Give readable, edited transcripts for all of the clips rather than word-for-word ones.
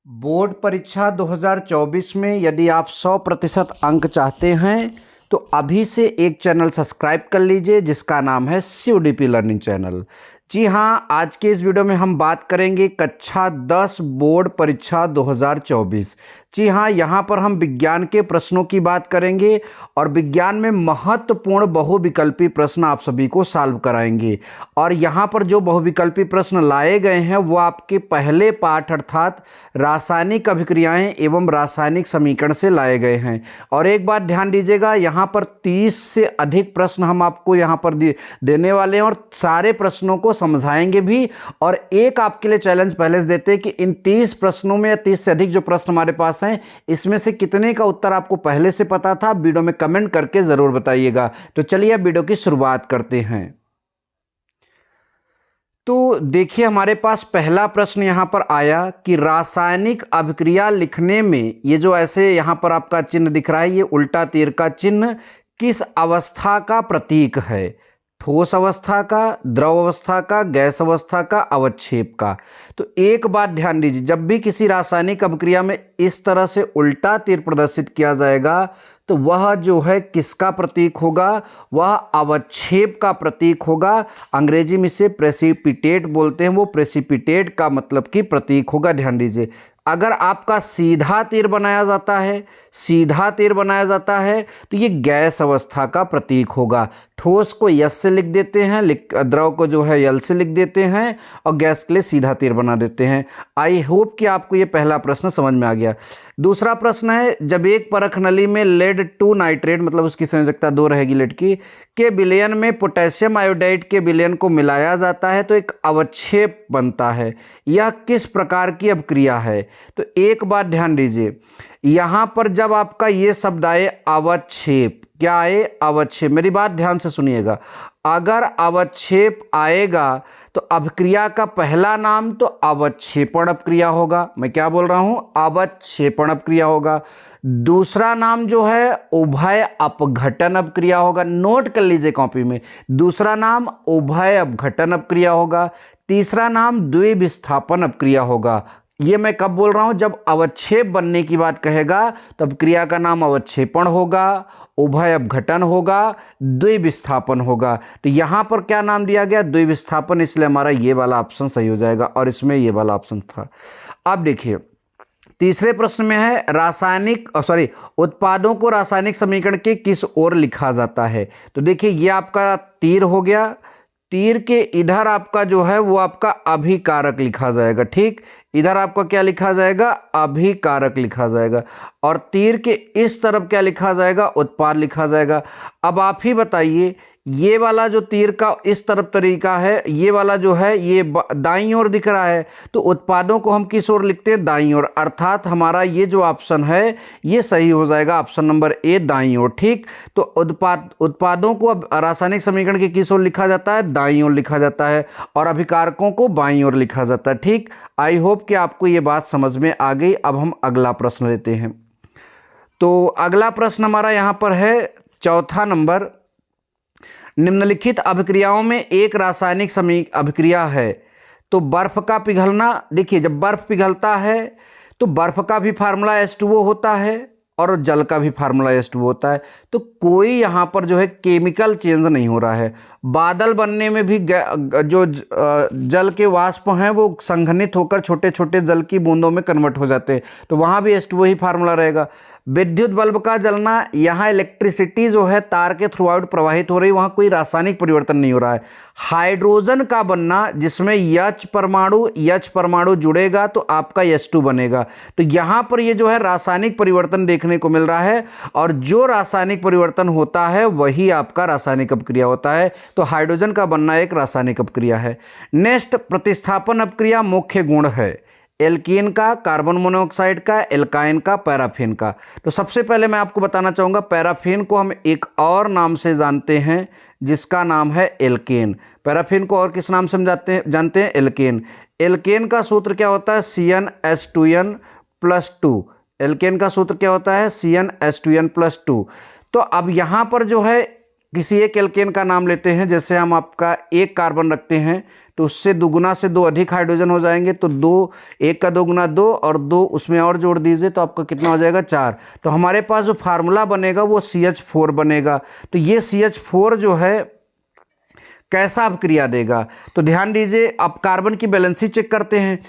Board परीक्षा 2024 में यदि आप 100% अंक चाहते हैं तो अभी से एक चैनल सब्सक्राइब कर लीजिए जिसका नाम है CUDP लर्निंग चैनल। जी हाँ, आज के इस वीडियो में हम बात करेंगे कक्षा 10 बोर्ड परीक्षा 2024। जी हाँ, यहाँ पर हम विज्ञान के प्रश्नों की बात करेंगे और विज्ञान में महत्वपूर्ण बहुविकल्पी प्रश्न आप सभी को सॉल्व कराएंगे। और यहाँ पर जो बहुविकल्पी प्रश्न लाए गए हैं वो आपके पहले पाठ अर्थात रासायनिक अभिक्रियाएं एवं रासायनिक समीकरण से लाए गए हैं। और एक बात ध्यान दीजिएगा, यहाँ पर 30 से अधिक प्रश्न हम आपको यहाँ पर देने वाले हैं और सारे प्रश्नों को समझाएंगे भी। और एक आपके लिए चैलेंज पहले से देते हैं कि इन 30 प्रश्नों में या 30 से अधिक जो प्रश्न हमारे पास हैं इसमें से कितने का उत्तर आपको पहले से पता था, वीडियो में कमेंट करके जरूर बताइएगा। तो चलिए अब वीडियो की शुरुआत करते हैं। तो देखिए, हमारे पास पहला प्रश्न यहाँ पर आया कि रासायनिक अभिक्रिया लिखने में ये जो ऐसे यहाँ पर आपका चिन्ह दिख रहा है, ये उल्टा तीर का चिन्ह किस अवस्था का प्रतीक है? ठोस अवस्था का, द्रव अवस्था का, गैस अवस्था का, अवक्षेप का। तो एक बात ध्यान दीजिए, जब भी किसी रासायनिक अभिक्रिया में इस तरह से उल्टा तीर प्रदर्शित किया जाएगा तो वह जो है किसका प्रतीक होगा? वह अवक्षेप का प्रतीक होगा। अंग्रेजी में इसे प्रेसिपिटेट बोलते हैं, वो प्रेसिपिटेट का मतलब कि प्रतीक होगा। ध्यान दीजिए, अगर आपका सीधा तीर बनाया जाता है, सीधा तीर बनाया जाता है तो ये गैस अवस्था का प्रतीक होगा। ठोस को यस से लिख देते हैं, द्रव को जो है यल से लिख देते हैं और गैस के लिए सीधा तीर बना देते हैं। आई होप कि आपको ये पहला प्रश्न समझ में आ गया। दूसरा प्रश्न है, जब एक परख नली में लेड 2 नाइट्रेट मतलब उसकी संयोजकता 2 रहेगी लेड की, के विलयन में पोटेशियम आयोडाइड के विलयन को मिलाया जाता है तो एक अवक्षेप बनता है। यह किस प्रकार की अभिक्रिया है? तो एक बात ध्यान दीजिए, यहाँ पर जब आपका ये शब्द आए अवक्षेप, क्या आए? अवक्षेप। मेरी बात ध्यान से सुनिएगा, अगर अवक्षेप आएगा तो अभिक्रिया का पहला नाम तो अवक्षेपण अभिक्रिया होगा। मैं क्या बोल रहा हूं? अवक्षेपण अभिक्रिया होगा। दूसरा नाम जो है उभय अपघटन अभिक्रिया होगा। नोट कर लीजिए कॉपी में, दूसरा नाम उभय अपघटन अभिक्रिया होगा। तीसरा नाम द्विविस्थापन अभिक्रिया होगा। ये मैं कब बोल रहा हूं? जब अवक्षेप बनने की बात कहेगा तो अभिक्रिया का नाम अवक्षेपण होगा, उभय अपघटन होगा, द्विविस्थापन होगा। तो यहां पर क्या नाम दिया गया? द्विविस्थापन, इसलिए हमारा ये वाला ऑप्शन सही हो जाएगा और इसमें ये वाला ऑप्शन था। अब देखिए, तीसरे प्रश्न में है उत्पादों को रासायनिक समीकरण के किस ओर लिखा जाता है? तो देखिए, ये आपका तीर हो गया, तीर के इधर आपका जो है वो आपका अभिकारक लिखा जाएगा। ठीक, इधर आपका क्या लिखा जाएगा? अभिकारक लिखा जाएगा। और तीर के इस तरफ क्या लिखा जाएगा? उत्पाद लिखा जाएगा। अब आप ही बताइए, ये वाला जो तीर का इस तरफ तरीका है, ये वाला जो है ये दाईं ओर दिख रहा है, तो उत्पादों को हम किस ओर लिखते हैं? दाईं ओर। अर्थात हमारा ये जो ऑप्शन है ये सही हो जाएगा, ऑप्शन नंबर ए, दाईं ओर। ठीक, तो उत्पादों को अब रासायनिक समीकरण के किस ओर लिखा जाता है? दाईं ओर लिखा जाता है और अभिकारकों को बाईं ओर लिखा जाता है। ठीक, आई होप कि आपको ये बात समझ में आ गई। अब हम अगला प्रश्न लेते हैं। तो अगला प्रश्न हमारा यहाँ पर है चौथा नंबर, निम्नलिखित अभिक्रियाओं में एक रासायनिक अभिक्रिया है तो बर्फ का पिघलना। देखिए, जब बर्फ पिघलता है तो बर्फ का भी फार्मूला H2O होता है और जल का भी फार्मूला H2O होता है। तो कोई यहाँ पर जो है केमिकल चेंज नहीं हो रहा है। बादल बनने में भी जो जल के वाष्प हैं वो संघनित होकर छोटे छोटे जल की बूंदों में कन्वर्ट हो जाते हैं, तो वहाँ भी H2O ही फार्मूला रहेगा। विद्युत बल्ब का जलना, यहाँ इलेक्ट्रिसिटी जो है तार के थ्रू आउट प्रवाहित हो रही, वहाँ कोई रासायनिक परिवर्तन नहीं हो रहा है। हाइड्रोजन का बनना, जिसमें H परमाणु जुड़ेगा तो आपका H2 बनेगा। तो यहाँ पर ये जो है रासायनिक परिवर्तन देखने को मिल रहा है और जो रासायनिक परिवर्तन होता है वही आपका रासायनिक अभिक्रिया होता है। तो हाइड्रोजन का बनना एक रासायनिक अभिक्रिया है। नेक्स्ट, प्रतिस्थापन अभिक्रिया मुख्य गुण है एल्कीन का, कार्बन मोनोऑक्साइड का, एल्काइन का, पैराफिन का। तो सबसे पहले मैं आपको बताना चाहूँगा, पैराफिन को हम एक और नाम से जानते हैं जिसका नाम है एल्केन। पैराफिन को और किस नाम से हम जानते हैं? एल्केन। एल्केन का सूत्र क्या होता है? CnH2n+2। एल्केन का सूत्र क्या होता है? CnH2n+2। तो अब यहाँ पर जो है किसी एक एल्केन का नाम लेते हैं, जैसे हम आपका एक कार्बन रखते हैं तो उससे दुगुना से दो अधिक हाइड्रोजन हो जाएंगे, तो दो, एक का दो गुना दो और दो उसमें और जोड़ दीजिए तो आपका कितना हो जाएगा 4। तो हमारे पास जो फार्मूला बनेगा वो CH4 बनेगा। तो ये CH4 जो है कैसा अपक्रिया देगा, तो ध्यान दीजिए, आप कार्बन की बैलेंसी चेक करते हैं।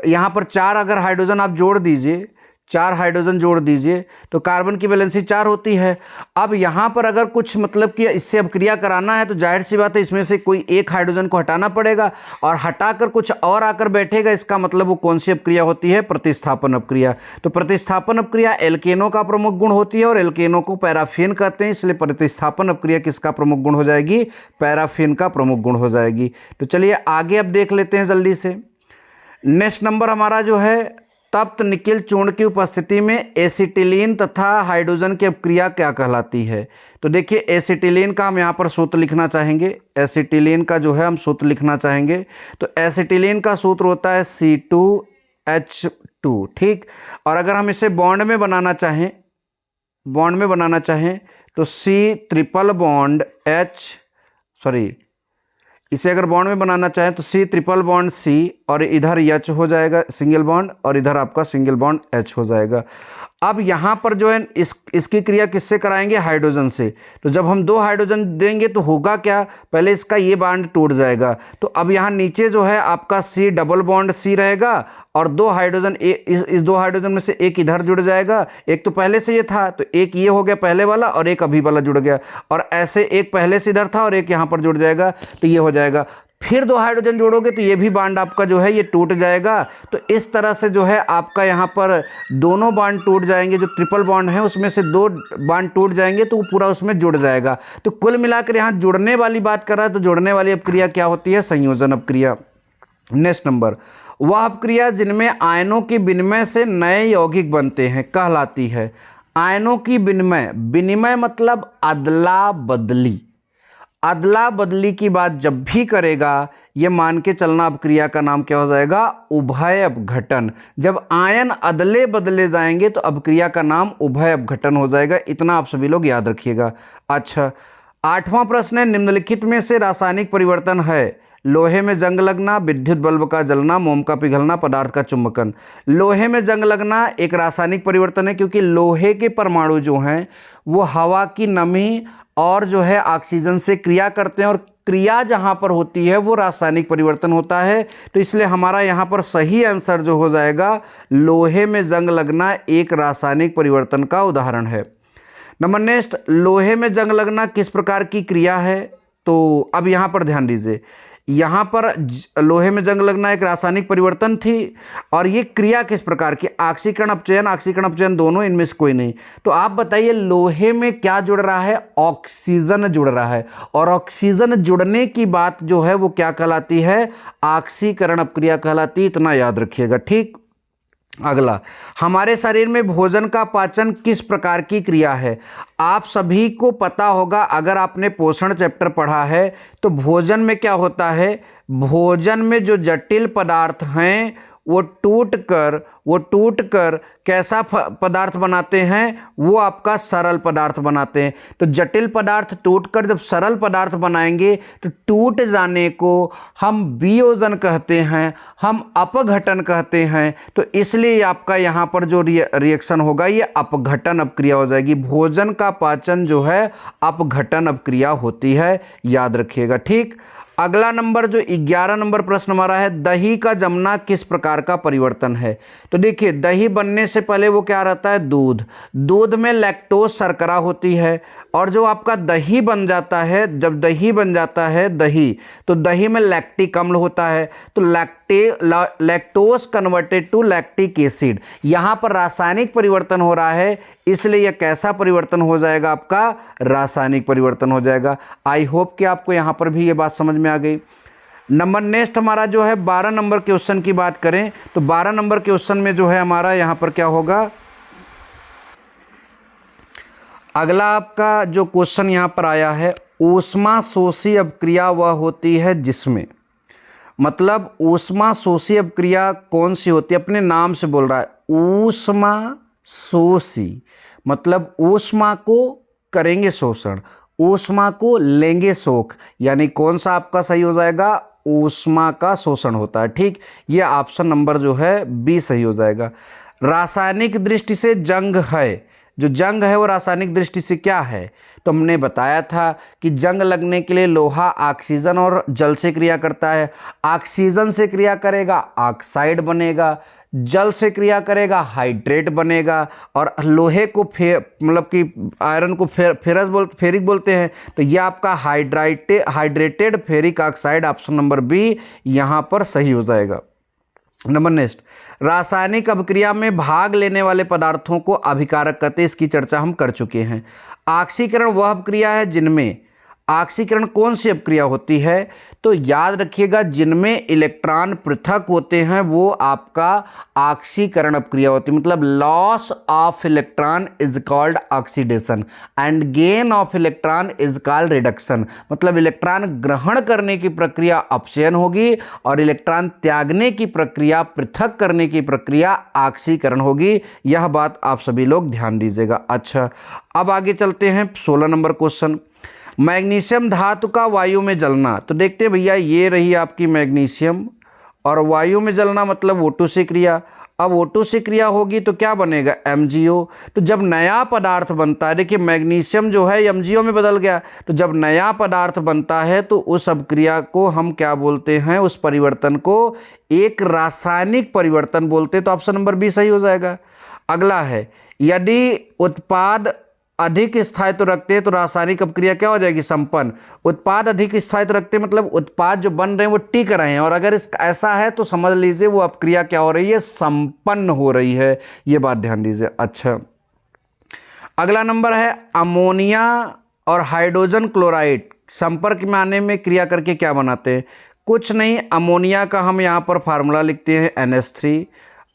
यहाँ पर 4 अगर हाइड्रोजन आप जोड़ दीजिए, 4 हाइड्रोजन जोड़ दीजिए तो कार्बन की बैलेंसी 4 होती है। अब यहाँ पर अगर कुछ मतलब कि इससे अपक्रिया कराना है तो जाहिर सी बात है इसमें से कोई एक हाइड्रोजन को हटाना पड़ेगा और हटाकर कुछ और आकर बैठेगा। इसका मतलब वो कौन सी अपक्रिया होती है, प्रतिस्थापन अपक्रिया। तो प्रतिस्थापन अपक्रिया एल्केनों का प्रमुख गुण होती है और एल्केनों को पैराफिन कहते हैं, इसलिए प्रतिस्थापन अपक्रिया किसका प्रमुख गुण हो जाएगी, पैराफिन का प्रमुख गुण हो जाएगी। तो चलिए आगे अब देख लेते हैं जल्दी से। नेक्स्ट नंबर हमारा जो है, तप्त निकेल चूर्ण की उपस्थिति में एसिटिलीन तथा हाइड्रोजन की अपक्रिया क्या कहलाती है। तो देखिए एसिटिलीन का हम यहाँ पर सूत्र लिखना चाहेंगे, एसिटिलीन का जो है हम सूत्र लिखना चाहेंगे। तो एसिटिलीन का सूत्र होता है C2H2, ठीक। और अगर हम इसे बॉन्ड में बनाना चाहें, तो इसे अगर बॉन्ड में बनाना चाहें तो C∭C और इधर H हो जाएगा सिंगल बॉन्ड और इधर आपका सिंगल बॉन्ड H हो जाएगा। अब यहाँ पर जो है इसकी क्रिया किससे कराएंगे, हाइड्रोजन से। तो जब हम 2 हाइड्रोजन देंगे तो होगा क्या, पहले इसका ये बॉन्ड टूट जाएगा। तो अब यहाँ नीचे जो है आपका C∭C रहेगा और 2 हाइड्रोजन इस 2 हाइड्रोजन में से एक इधर जुड़ जाएगा, एक तो पहले से ये था तो एक ये हो गया पहले वाला और एक अभी वाला जुड़ गया, और ऐसे एक पहले से इधर था और एक यहाँ पर जुड़ जाएगा तो ये हो जाएगा। फिर 2 हाइड्रोजन जोड़ोगे तो ये भी बॉन्ड आपका जो है ये टूट जाएगा। तो इस तरह से जो है आपका यहाँ पर दोनों बॉन्ड टूट जाएंगे, जो ट्रिपल बॉन्ड है उसमें से 2 बॉन्ड टूट जाएंगे तो वो पूरा उसमें जुड़ जाएगा। तो कुल मिलाकर यहाँ जुड़ने वाली बात कर रहा है, तो जुड़ने वाली अपक्रिया क्या होती है, संयोजन अपक्रिया। नेक्स्ट नंबर, वह अपक्रिया जिनमें आयनों के विनिमय से नए यौगिक बनते हैं कहलाती है। आयनों की विनिमय मतलब अदला बदली, अदला बदली की बात जब भी करेगा ये मान के चलना अपक्रिया का नाम क्या हो जाएगा, उभय अपघटन। जब आयन अदले बदले जाएंगे तो अपक्रिया का नाम उभय अपघटन हो जाएगा। इतना आप सभी लोग याद रखिएगा। अच्छा, 8वां प्रश्न है, निम्नलिखित में से रासायनिक परिवर्तन है। लोहे में जंग लगना, विद्युत बल्ब का जलना, मोम का पिघलना, पदार्थ का चुंबकन। लोहे में जंग लगना एक रासायनिक परिवर्तन है, क्योंकि लोहे के परमाणु जो हैं वो हवा की नमी और जो है ऑक्सीजन से क्रिया करते हैं, और क्रिया जहां पर होती है वो रासायनिक परिवर्तन होता है। तो इसलिए हमारा यहाँ पर सही आंसर जो हो जाएगा, लोहे में जंग लगना एक रासायनिक परिवर्तन का उदाहरण है। नंबर नेक्स्ट, लोहे में जंग लगना किस प्रकार की क्रिया है। तो अब यहाँ पर ध्यान दीजिए, यहाँ पर लोहे में जंग लगना एक रासायनिक परिवर्तन थी, और ये क्रिया किस प्रकार की, ऑक्सीकरण अपचयन दोनों, इनमें से कोई नहीं। तो आप बताइए लोहे में क्या जुड़ रहा है, ऑक्सीजन जुड़ रहा है, और ऑक्सीजन जुड़ने की बात जो है वो क्या कहलाती है, ऑक्सीकरण अपक्रिया कहलाती है। इतना याद रखिएगा, ठीक। अगला, हमारे शरीर में भोजन का पाचन किस प्रकार की क्रिया है। आप सभी को पता होगा, अगर आपने पोषण चैप्टर पढ़ा है तो भोजन में क्या होता है, भोजन में जो जटिल पदार्थ हैं वो टूट कर कैसा पदार्थ बनाते हैं, वो आपका सरल पदार्थ बनाते हैं। तो जटिल पदार्थ टूटकर जब सरल पदार्थ बनाएंगे तो टूट जाने को हम वियोजन कहते हैं, हम अपघटन कहते हैं। तो इसलिए आपका यहाँ पर जो रिएक्शन होगा ये अपघटन अपक्रिया हो जाएगी। भोजन का पाचन जो है अपघटन अपक्रिया होती है, याद रखिएगा, ठीक। अगला नंबर जो 11 नंबर प्रश्न हमारा है, दही का जमना किस प्रकार का परिवर्तन है। तो देखिए, दही बनने से पहले वो क्या रहता है, दूध में लैक्टोज शर्करा होती है, और जो आपका दही बन जाता है, जब दही बन जाता है तो दही में लैक्टिक अम्ल होता है। तो lactose converted to lactic acid, यहाँ पर रासायनिक परिवर्तन हो रहा है, इसलिए यह कैसा परिवर्तन हो जाएगा, आपका रासायनिक परिवर्तन हो जाएगा। आई होप कि आपको यहाँ पर भी ये बात समझ में आ गई। नंबर नेक्स्ट हमारा जो है 12 नंबर क्वेश्चन की बात करें तो 12 नंबर क्वेश्चन में जो है हमारा यहाँ पर क्या होगा, अगला आपका जो क्वेश्चन यहाँ पर आया है, ऊष्मा शोषी अपक्रिया वह होती है जिसमें, मतलब ऊष्मा शोषी अपक्रिया कौन सी होती है, अपने नाम से बोल रहा है, ऊष्मा शोषी मतलब ऊष्मा को करेंगे शोषण, ऊष्मा को लेंगे सोख, यानी कौन सा आपका सही हो जाएगा, ऊष्मा का शोषण होता है। ठीक, ये ऑप्शन नंबर जो है बी सही हो जाएगा। रासायनिक दृष्टि से जंग है, जो जंग है वो रासायनिक दृष्टि से क्या है, तो हमने बताया था कि जंग लगने के लिए लोहा ऑक्सीजन और जल से क्रिया करता है। ऑक्सीजन से क्रिया करेगा ऑक्साइड बनेगा, जल से क्रिया करेगा हाइड्रेट बनेगा, और लोहे को मतलब कि आयरन को फेरिक बोलते हैं, तो ये आपका hydrated ferric oxide, option number B यहाँ पर सही हो जाएगा। नंबर नेक्स्ट, रासायनिक अभिक्रिया में भाग लेने वाले पदार्थों को अभिकारक कहते हैं, इसकी चर्चा हम कर चुके हैं। ऑक्सीकरण वह अभिक्रिया है जिनमें, ऑक्सीकरण कौन सी अभिक्रिया होती है, तो याद रखिएगा जिनमें इलेक्ट्रॉन पृथक होते हैं वो आपका ऑक्सीकरण अभिक्रिया होती है। मतलब loss of electron is called oxidation and gain of electron is called reduction. मतलब इलेक्ट्रॉन ग्रहण करने की प्रक्रिया अपचयन होगी और इलेक्ट्रॉन त्यागने की प्रक्रिया, पृथक करने की प्रक्रिया ऑक्सीकरण होगी। यह बात आप सभी लोग ध्यान दीजिएगा। अच्छा, अब आगे चलते हैं 16 नंबर क्वेश्चन, मैग्नीशियम धातु का वायु में जलना। तो देखते हैं भैया, ये रही आपकी मैग्नीशियम, और वायु में जलना मतलब O2 से क्रिया। अब O2 से क्रिया होगी तो क्या बनेगा, MgO। तो जब नया पदार्थ बनता है, देखिए मैग्नीशियम जो है MgO में बदल गया, तो जब नया पदार्थ बनता है तो उस अभिक्रिया को हम क्या बोलते हैं, उस परिवर्तन को एक रासायनिक परिवर्तन बोलते हैं। तो ऑप्शन नंबर बी सही हो जाएगा। अगला है, यदि उत्पाद अधिक स्थायित्व रखते हैं तो रासायनिक अभिक्रिया क्या हो जाएगी, संपन्न। उत्पाद अधिक स्थायित्व रखते हैं मतलब उत्पाद जो बन रहे हैं वो टिक रहे हैं, और अगर इस ऐसा है तो समझ लीजिए वो अभिक्रिया क्या हो रही है, संपन्न हो रही है। ये बात ध्यान दीजिए। अच्छा, अगला नंबर है, अमोनिया और हाइड्रोजन क्लोराइड संपर्क में आने में क्रिया करके क्या बनाते हैं, कुछ नहीं, अमोनिया का हम यहाँ पर फार्मूला लिखते हैं NH3,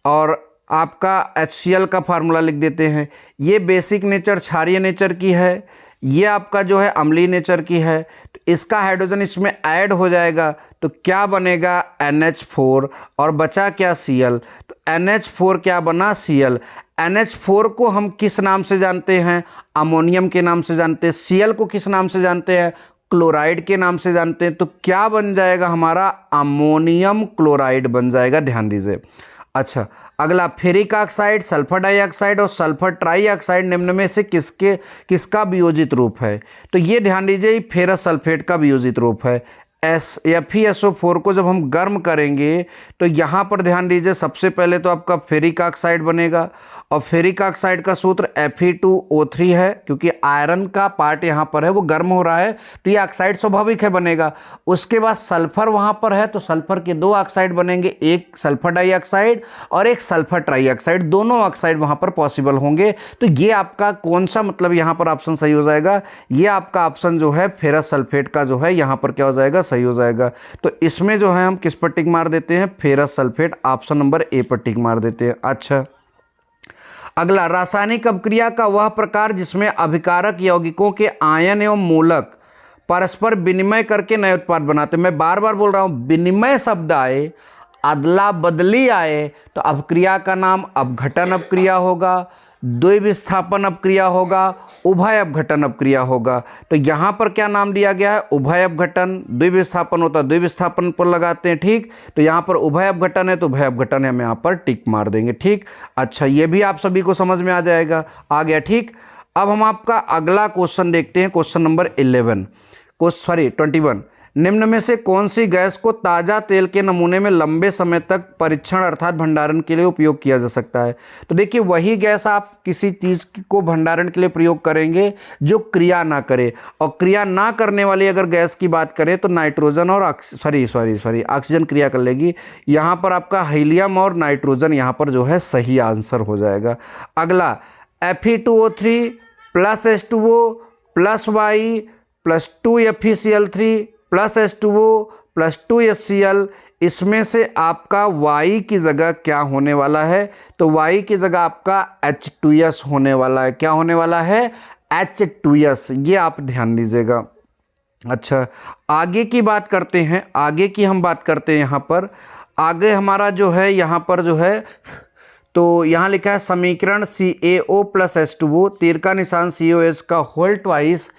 और आपका HCl का फार्मूला लिख देते हैं। ये बेसिक नेचर क्षारीय नेचर की है, ये आपका जो है अम्लीय नेचर की है, तो इसका हाइड्रोजन इसमें ऐड हो जाएगा तो क्या बनेगा, NH4, और बचा क्या, Cl। तो NH4 क्या बना, Cl। NH4 को हम किस नाम से जानते हैं, अमोनियम के नाम से जानते हैं। Cl को किस नाम से जानते हैं, क्लोराइड के नाम से जानते हैं। तो क्या बन जाएगा हमारा, अमोनियम क्लोराइड बन जाएगा, ध्यान दीजिए। अच्छा, अगला, फेरिक ऑक्साइड, सल्फर डाइऑक्साइड और सल्फर ट्राइऑक्साइड निम्न में से किसका वियोजित रूप है, तो ये ध्यान दीजिए फेरस सल्फेट का वियोजित रूप है। FeSO4 को जब हम गर्म करेंगे तो यहाँ पर ध्यान दीजिए, सबसे पहले तो आपका फेरिक ऑक्साइड बनेगा, और फेरिक ऑक्साइड का सूत्र Fe2O3 है, क्योंकि आयरन का पार्ट यहाँ पर है वो गर्म हो रहा है तो ये ऑक्साइड स्वाभाविक है बनेगा। उसके बाद सल्फर वहाँ पर है तो सल्फर के 2 ऑक्साइड बनेंगे, एक सल्फर डाइऑक्साइड और एक सल्फर ट्राइऑक्साइड, दोनों ऑक्साइड वहाँ पर पॉसिबल होंगे। तो ये आपका कौन सा मतलब यहाँ पर ऑप्शन सही हो जाएगा, ये आपका ऑप्शन जो है फेरस सल्फेट का जो है यहाँ पर क्या हो जाएगा, सही हो जाएगा। तो इसमें जो है हम किस पर टिक मार देते हैं, ferrous sulphate, option number A पर टिक मार देते हैं। अच्छा, अगला, रासायनिक अभिक्रिया का वह प्रकार जिसमें अभिकारक यौगिकों के आयन एवं मूलक परस्पर विनिमय करके नए उत्पाद बनाते हैं। मैं बार बार बोल रहा हूं, विनिमय शब्द आए, अदला बदली आए तो अभिक्रिया का नाम अपघटन अभिक्रिया होगा, द्विविस्थापन अभिक्रिया होगा, उभय अपघटन अभिक्रिया होगा। तो यहाँ पर क्या नाम दिया गया है, उभय अपघटन। द्विविस्थापन होता है, द्विविस्थापन पर लगाते हैं, ठीक। तो यहाँ पर उभय अपघटन है तो उभय अपघटन है, हम यहाँ पर टिक मार देंगे, ठीक। अच्छा, ये भी आप सभी को समझ में आ जाएगा, आ गया, ठीक। अब हम आपका अगला क्वेश्चन देखते हैं, क्वेश्चन नंबर 21। निम्न में से कौन सी गैस को ताज़ा तेल के नमूने में लंबे समय तक परीक्षण अर्थात भंडारण के लिए उपयोग किया जा सकता है। तो देखिए, वही गैस आप किसी चीज़ को भंडारण के लिए प्रयोग करेंगे जो क्रिया ना करे, और क्रिया ना करने वाली अगर गैस की बात करें तो नाइट्रोजन और ऑक्सीजन क्रिया कर लेगी। यहाँ पर आपका हीलियम और नाइट्रोजन यहाँ पर जो है सही आंसर हो जाएगा। अगला, Fe2O3 plus H2O plus Y plus 2 FeCl3 plus H2O plus 2 HCl, इसमें से आपका Y की जगह क्या होने वाला है, तो Y की जगह आपका H2S होने वाला है। क्या होने वाला है, H2S, ये आप ध्यान दीजिएगा। अच्छा, आगे की बात करते हैं, आगे की हम बात करते हैं। यहाँ पर आगे हमारा जो है, यहाँ पर जो है, तो यहाँ लिखा है समीकरण CaO प्लस H2O, तीर का निशान COS का होल ट्वाइस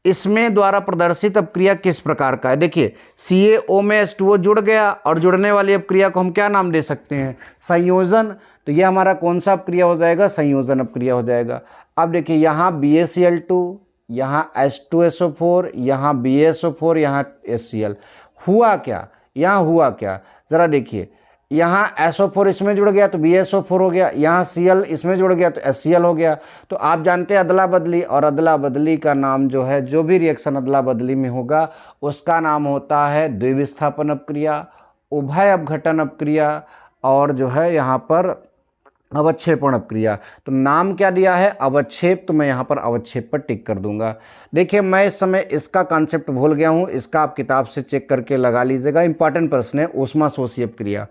इसमें द्वारा प्रदर्शित अपक्रिया किस प्रकार का है? देखिए CaO में H2O जुड़ गया और जुड़ने वाली अपक्रिया को हम क्या नाम दे सकते हैं? संयोजन। तो ये हमारा कौन सा अपक्रिया हो जाएगा? संयोजन अपक्रिया हो जाएगा। अब देखिए यहाँ BaCl2, यहाँ H2SO4, यहाँ BaSO4, यहाँ HCl। हुआ क्या? यहाँ हुआ क्या ज़रा देखिए, यहाँ SO4 इसमें जुड़ गया तो BaSO4 हो गया, यहाँ Cl इसमें जुड़ गया तो HCl हो गया। तो आप जानते हैं अदला बदली, और अदला बदली का नाम जो है, जो भी रिएक्शन अदला बदली में होगा उसका नाम होता है द्विविस्थापन अपक्रिया, उभय अपघटन अपक्रिया, और जो है यहाँ पर अवक्षेपण अपक्रिया। तो नाम क्या दिया है? अवक्षेप। तो मैं यहाँ पर अवक्षेप पर टिक कर दूंगा। देखिए मैं इस समय इसका कॉन्सेप्ट भूल गया हूँ, इसका आप किताब से चेक करके लगा लीजिएगा। इंपॉर्टेंट प्रश्न है ऊष्मा शोषी अपक्रिया।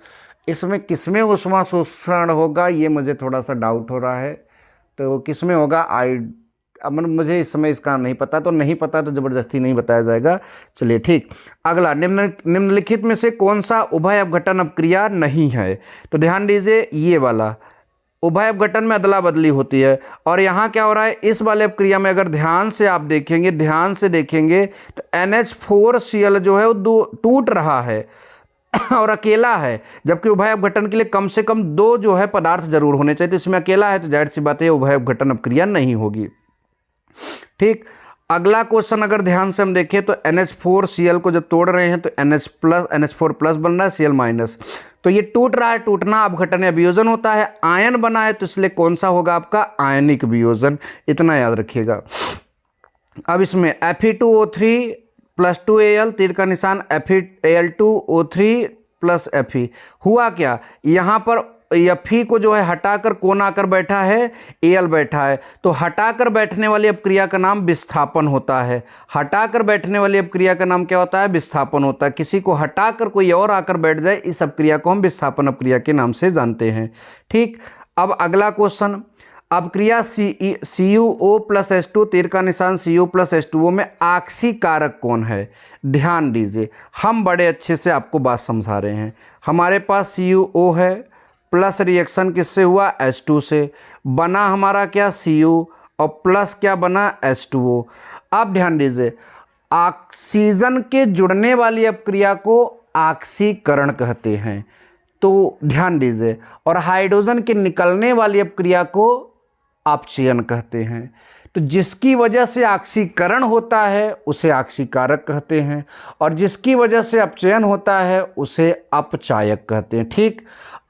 इसमें किसमें ऊष्मा शोषण होगा ये मुझे थोड़ा सा डाउट हो रहा है, तो किसमें होगा? अब मुझे इस समय इसका नहीं पता, तो नहीं पता तो ज़बरदस्ती नहीं बताया जाएगा। चलिए ठीक। अगला, निम्नलिखित में से कौन सा उभय अपघटन अपक्रिया नहीं है? तो ध्यान दीजिए ये वाला उभय अपघटन में अदला बदली होती है। और यहाँ क्या हो रहा है? इस वाले अपक्रिया में अगर ध्यान से आप देखेंगे, ध्यान से देखेंगे तो NH4Cl जो है वो टूट रहा है और अकेला है, जबकि उभय अपघटन के लिए कम से कम 2 जो है पदार्थ जरूर होने चाहिए। तो इसमें अकेला है तो जाहिर सी बात है उभय अपघटन अपक्रिया नहीं होगी। ठीक। अगला क्वेश्चन अगर ध्यान से हम देखें तो NH4Cl को जब तोड़ रहे हैं तो NH4+ बन रहा है, Cl-। तो ये टूट रहा है, टूटना अपघटन या वियोजन होता है। आयन बना है तो इसलिए कौन सा होगा आपका? आयनिक वियोजन। इतना याद रखिएगा। अब इसमें Fe2O3 + 2Al, तीर का निशान Fe2O3 + Fe। हुआ क्या? यहाँ पर Fe को जो है हटाकर कौन आकर बैठा है? Al बैठा है। तो हटाकर बैठने वाली अपक्रिया का नाम विस्थापन होता है। हटाकर बैठने वाली अपक्रिया का नाम क्या होता है? विस्थापन होता है। किसी को हटाकर कोई और आकर बैठ जाए, इस अपक्रिया को हम विस्थापन अपक्रिया के नाम से जानते हैं। ठीक। अब अगला क्वेश्चन, अपक्रिया CuO + H2, तीर का निशान Cu + H2O में आक्सीकारक कौन है? ध्यान दीजिए, हम बड़े अच्छे से आपको बात समझा रहे हैं। हमारे पास CuO है, प्लस रिएक्शन किससे हुआ? H2 से। बना हमारा क्या? Cu, और प्लस क्या बना? H2O। अब ध्यान दीजिए, ऑक्सीजन के जुड़ने वाली अपक्रिया को ऑक्सीकरण कहते हैं। तो ध्यान दीजिए, और हाइड्रोजन के निकलने वाली अपक्रिया को अपचयन कहते हैं। तो जिसकी वजह से ऑक्सीकरण होता है उसे ऑक्सीकारक कहते हैं, और जिसकी वजह से अपचयन होता है उसे अपचायक कहते हैं। ठीक।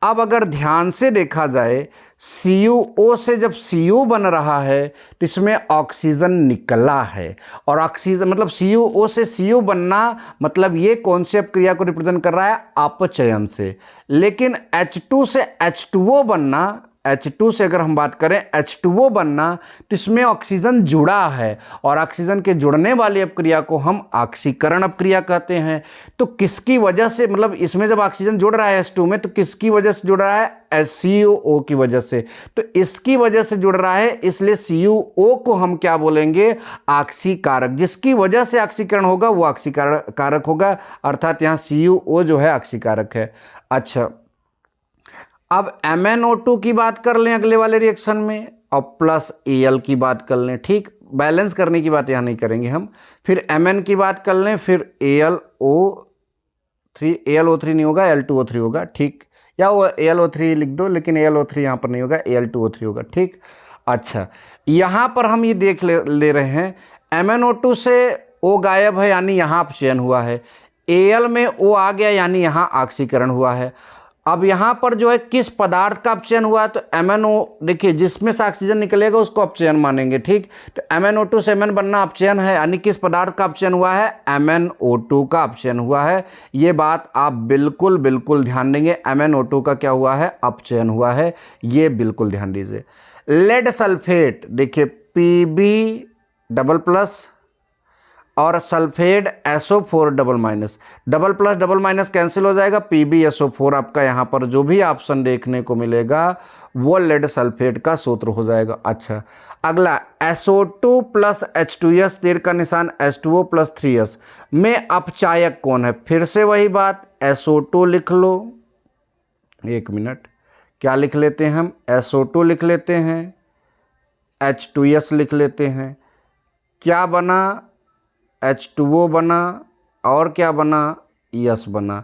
अब अगर ध्यान से देखा जाए, CuO से जब Cu बन रहा है तो इसमें ऑक्सीजन निकला है, और ऑक्सीजन मतलब CuO से Cu बनना मतलब ये कौन सी अपक्रिया को रिप्रेजेंट कर रहा है? अपचयन से। लेकिन H2 से H2O बनना, H2 से अगर हम बात करें H2O बनना, तो इसमें ऑक्सीजन जुड़ा है, और ऑक्सीजन के जुड़ने वाली अपक्रिया को हम ऑक्सीकरण अपक्रिया कहते हैं। तो किसकी वजह से, मतलब इसमें जब ऑक्सीजन जुड़ रहा है H2 में, तो किसकी वजह से जुड़ रहा है? CuO की वजह से। तो इसकी वजह से जुड़ रहा है, इसलिए CuO को हम क्या बोलेंगे? ऑक्सीकारक। जिसकी वजह से ऑक्सीकरण होगा वो ऑक्सीकारक होगा, अर्थात यहाँ CuO जो है ऑक्सीकारक है। अच्छा, अब MnO2 की बात कर लें अगले वाले रिएक्शन में, और प्लस Al की बात कर लें। ठीक। बैलेंस करने की बात यहाँ नहीं करेंगे हम। फिर Mn की बात कर लें, फिर AlO3 नहीं होगा, Al2O3 होगा। ठीक। या वो AlO3 लिख दो, लेकिन AlO3 यहाँ पर नहीं होगा, Al2O3 होगा। ठीक। अच्छा, यहाँ पर हम ये देख ले रहे हैं, MnO2 से O गायब है, यानी यहाँ अपचयन हुआ है। Al में O आ गया, यानी यहाँ ऑक्सीकरण हुआ है। अब यहाँ पर जो है किस पदार्थ का अपचयन हुआ है? तो MnO, देखिए जिसमें से ऑक्सीजन निकलेगा उसको अपचयन मानेंगे। ठीक। तो MnO2 से Mn बनना अपचयन है, यानी किस पदार्थ का अपचयन हुआ है? MnO2 का अपचयन हुआ है। ये बात आप बिल्कुल बिल्कुल ध्यान देंगे, MnO2 का क्या हुआ है? अपचयन हुआ है। ये बिल्कुल ध्यान दीजिए। लेड सल्फेट, देखिए Pb++ और sulphate SO4 double minus, double plus double minus cancel हो जाएगा, PbSO4 आपका यहाँ पर जो भी ऑप्शन देखने को मिलेगा वो लेड सल्फेट का सूत्र हो जाएगा। अच्छा, अगला SO2 + H2S, तीर का निशान H2O + 3S में अपचायक कौन है? फिर से वही बात, SO2 लिख लो। एक मिनट, क्या लिख लेते हैं हम? SO2 लिख लेते हैं, H2S लिख लेते हैं। क्या बना? H2O बना और क्या बना, यस बना।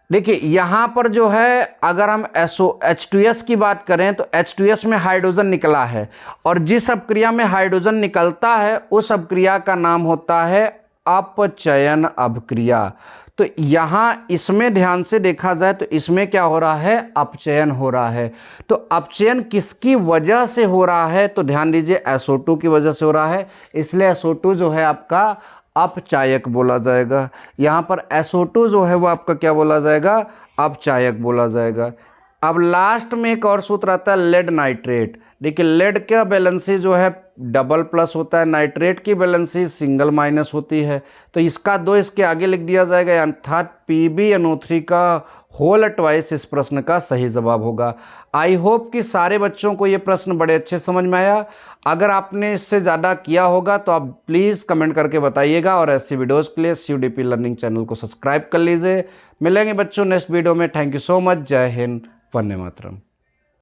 देखिए यहाँ पर जो है अगर हम H2S की बात करें तो H2S में हाइड्रोजन निकला है, और जिस अपक्रिया में हाइड्रोजन निकलता है उस अपक्रिया का नाम होता है अपचयन अपक्रिया। तो यहाँ इसमें ध्यान से देखा जाए तो इसमें क्या हो रहा है, अपचयन हो रहा है। तो अपचयन किसकी वजह से हो रहा है, तो ध्यान दीजिए SO2 की वजह से हो रहा है, इसलिए SO2 जो है आपका अपचायक बोला जाएगा। यहाँ पर SO2 जो है वो आपका क्या बोला जाएगा, अपचायक बोला जाएगा। अब लास्ट में एक और सूत्र आता है लेड नाइट्रेट। देखिए लेड का बैलेंसी जो है डबल प्लस होता है, नाइट्रेट की बैलेंसी सिंगल माइनस होती है, तो इसका 2 इसके आगे लिख दिया जाएगा, अर्थात PbNO3 का होल ट्वाइस इस प्रश्न का सही जवाब होगा। आई होप कि सारे बच्चों को ये प्रश्न बड़े अच्छे समझ में आया। अगर आपने इससे ज़्यादा किया होगा तो आप प्लीज़ कमेंट करके बताइएगा, और ऐसी वीडियोज़ के लिए CUDP लर्निंग चैनल को सब्सक्राइब कर लीजिए। मिलेंगे बच्चों नेक्स्ट वीडियो में। Thank you so much. जय हिंद, वंदे मातरम।